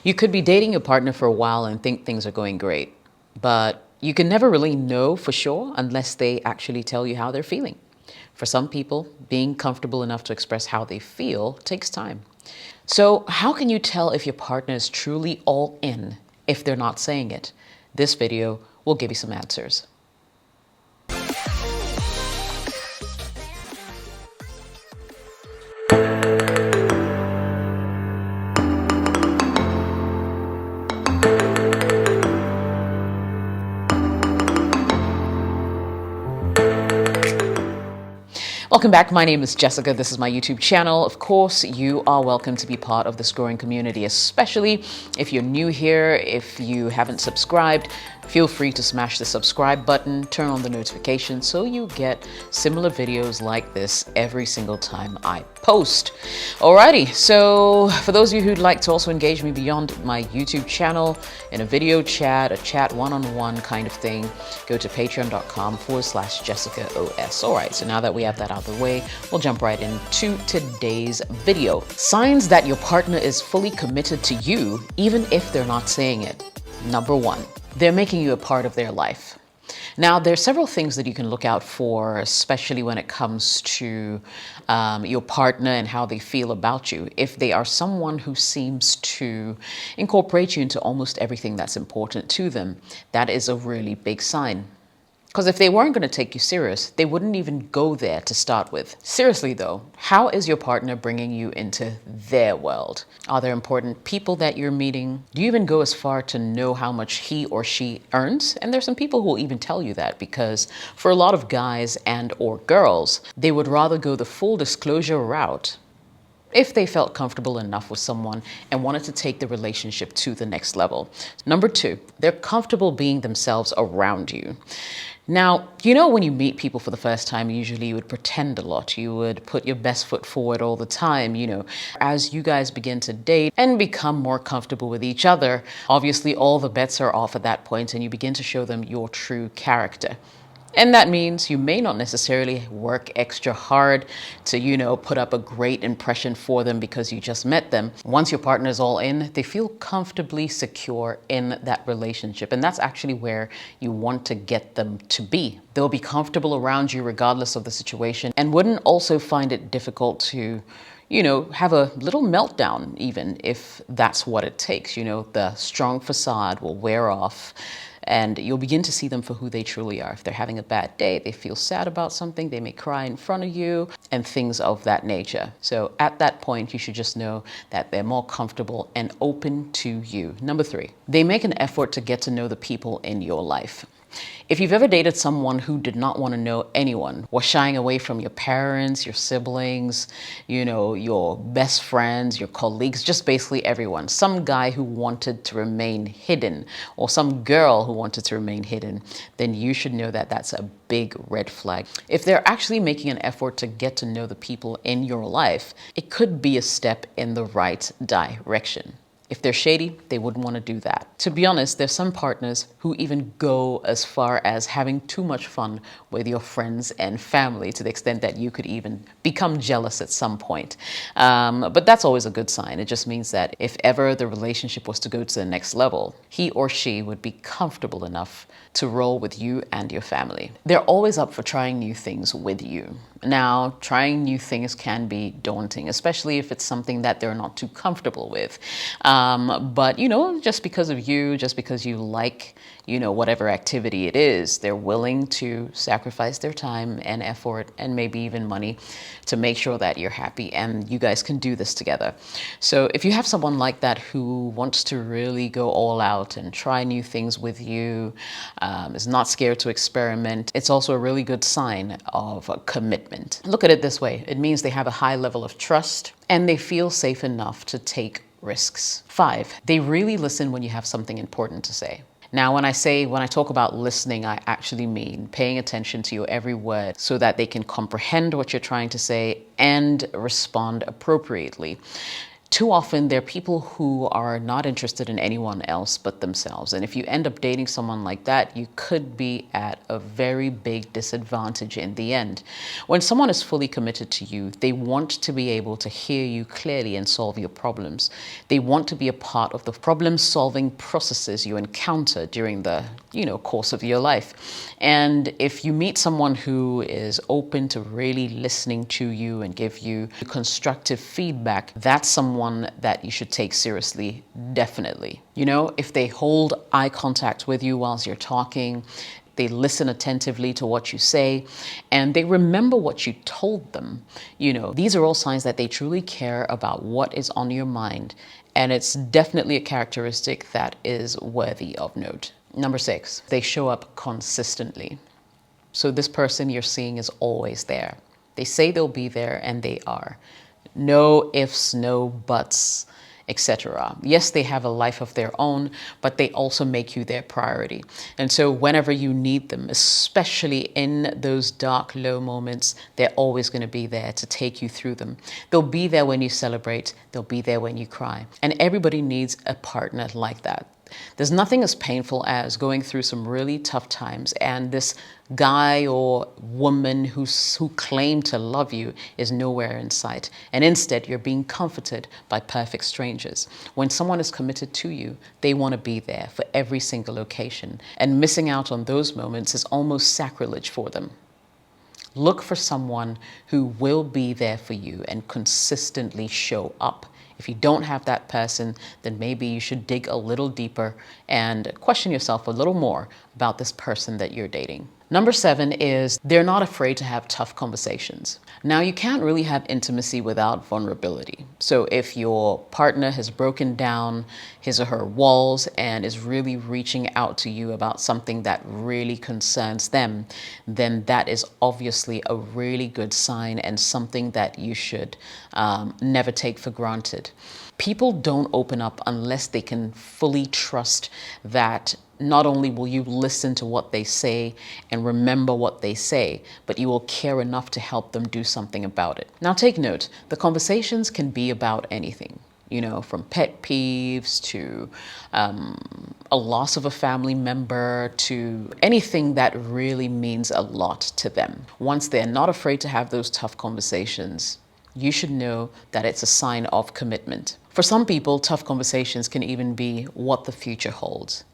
You could be dating your partner for a while and think things are going great, but you can never really know for sure unless they actually tell you how they're feeling. For some people, being comfortable enough to express how they feel takes time. So, how can you tell if your partner is truly all in if they're not saying it? This video will give you some answers. Welcome back. My name is Jessica. This is my YouTube channel. Of course, you are welcome to be part of this growing community, especially if you're new here. If you haven't subscribed, feel free to smash the subscribe button, turn on the notifications so you get similar videos like this every single time I post. Alrighty, so for those of you who'd like to also engage me beyond my YouTube channel in a video chat, a chat one-on-one kind of thing, go to patreon.com/JessicaOS. Alright, so now that we have that out of the way, we'll jump right into today's video. Signs that your partner is fully committed to you, even if they're not saying it. Number one, they're making you a part of their life. Now, there are several things that you can look out for, especially when it comes to your partner and how they feel about you. If they are someone who seems to incorporate you into almost everything that's important to them, that is a really big sign. Because if they weren't going to take you serious, they wouldn't even go there to start with. Seriously though, how is your partner bringing you into their world? Are there important people that you're meeting? Do you even go as far to know how much he or she earns? And there's some people who will even tell you that, because for a lot of guys and or girls, they would rather go the full disclosure route if they felt comfortable enough with someone and wanted to take the relationship to the next level. Number two, they're comfortable being themselves around you. Now, when you meet people for the first time, usually you would pretend a lot. You would put your best foot forward all the time, As you guys begin to date and become more comfortable with each other, obviously all the bets are off at that point and you begin to show them your true character. And that means you may not necessarily work extra hard to, put up a great impression for them because you just met them. Once your partner is all in, they feel comfortably secure in that relationship. And that's actually where you want to get them to be. They'll be comfortable around you regardless of the situation and wouldn't also find it difficult to have a little meltdown, even if that's what it takes. The strong facade will wear off and you'll begin to see them for who they truly are. If they're having a bad day, they feel sad about something, they may cry in front of you and things of that nature. So at that point, you should just know that they're more comfortable and open to you. Number three, they make an effort to get to know the people in your life. If you've ever dated someone who did not want to know anyone, was shying away from your parents, your siblings, your best friends, your colleagues, just basically everyone, some guy who wanted to remain hidden or some girl who wanted to remain hidden, then you should know that that's a big red flag. If they're actually making an effort to get to know the people in your life, it could be a step in the right direction. If they're shady, they wouldn't want to do that. To be honest, there's some partners who even go as far as having too much fun with your friends and family to the extent that you could even become jealous at some point. But that's always a good sign. It just means that if ever the relationship was to go to the next level, he or she would be comfortable enough to roll with you and your family. They're always up for trying new things with you. Now, trying new things can be daunting, especially if it's something that they're not too comfortable with. But, just because of you, just because you like, whatever activity it is, they're willing to sacrifice their time and effort and maybe even money to make sure that you're happy and you guys can do this together. So if you have someone like that who wants to really go all out and try new things with you, is not scared to experiment, it's also a really good sign of a commitment. Look at it this way. It means they have a high level of trust and they feel safe enough to take risks. 5, they really listen when you have something important to say. Now, when I talk about listening, I actually mean paying attention to your every word so that they can comprehend what you're trying to say and respond appropriately. Too often, they're people who are not interested in anyone else but themselves. And if you end up dating someone like that, you could be at a very big disadvantage in the end. When someone is fully committed to you, they want to be able to hear you clearly and solve your problems. They want to be a part of the problem-solving processes you encounter during the, course of your life. And if you meet someone who is open to really listening to you and give you constructive feedback, that's someone that you should take seriously, definitely. If they hold eye contact with you whilst you're talking, they listen attentively to what you say, and they remember what you told them. These are all signs that they truly care about what is on your mind, and it's definitely a characteristic that is worthy of note. Number 6, they show up consistently. So this person you're seeing is always there. They say they'll be there, and they are. No ifs, no buts, etc. Yes, they have a life of their own, but they also make you their priority. And so whenever you need them, especially in those dark, low moments, they're always going to be there to take you through them. They'll be there when you celebrate. They'll be there when you cry. And everybody needs a partner like that. There's nothing as painful as going through some really tough times and this guy or woman who claim to love you is nowhere in sight. And instead, you're being comforted by perfect strangers. When someone is committed to you, they want to be there for every single occasion. And missing out on those moments is almost sacrilege for them. Look for someone who will be there for you and consistently show up. If you don't have that person, then maybe you should dig a little deeper and question yourself a little more about this person that you're dating. Number 7 is they're not afraid to have tough conversations. Now, you can't really have intimacy without vulnerability. So if your partner has broken down his or her walls and is really reaching out to you about something that really concerns them, then that is obviously a really good sign and something that you should never take for granted. People don't open up unless they can fully trust that not only will you listen to what they say and remember what they say, but you will care enough to help them do something about it. Now take note, the conversations can be about anything, from pet peeves to a loss of a family member to anything that really means a lot to them. Once they're not afraid to have those tough conversations, you should know that it's a sign of commitment. For some people, tough conversations can even be what the future holds,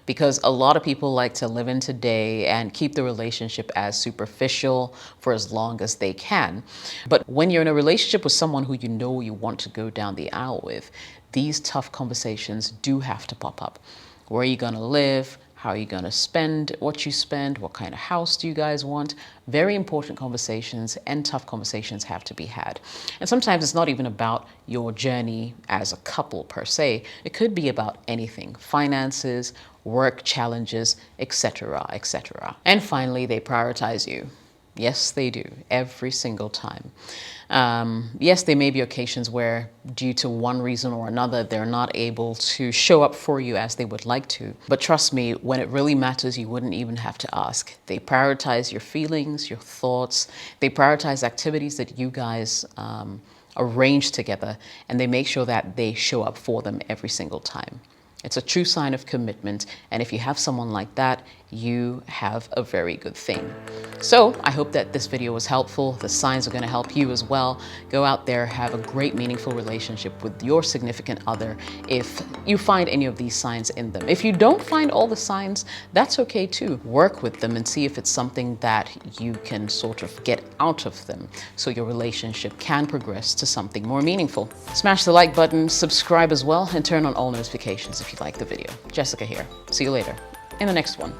because a lot of people like to live in today and keep the relationship as superficial for as long as they can. But when you're in a relationship with someone who you want to go down the aisle with, these tough conversations do have to pop up. Where are you going to live? How are you going to spend what you spend? What kind of house do you guys want? Very important conversations and tough conversations have to be had. And sometimes it's not even about your journey as a couple per se. It could be about anything, finances, work challenges, etc., etc. And finally, they prioritize you. Yes, they do, every single time. Yes, there may be occasions where, due to one reason or another, they're not able to show up for you as they would like to. But trust me, when it really matters, you wouldn't even have to ask. They prioritize your feelings, your thoughts. They prioritize activities that you guys arrange together, and they make sure that they show up for them every single time. It's a true sign of commitment, and if you have someone like that, you have a very good thing. So I hope that this video was helpful. The signs are going to help you as well. Go out there, have a great, meaningful relationship with your significant other if you find any of these signs in them. If you don't find all the signs, that's okay too. Work with them and see if it's something that you can sort of get out of them so your relationship can progress to something more meaningful. Smash the like button, subscribe as well, and turn on all notifications if you like the video. Jessica here. See you later in the next one.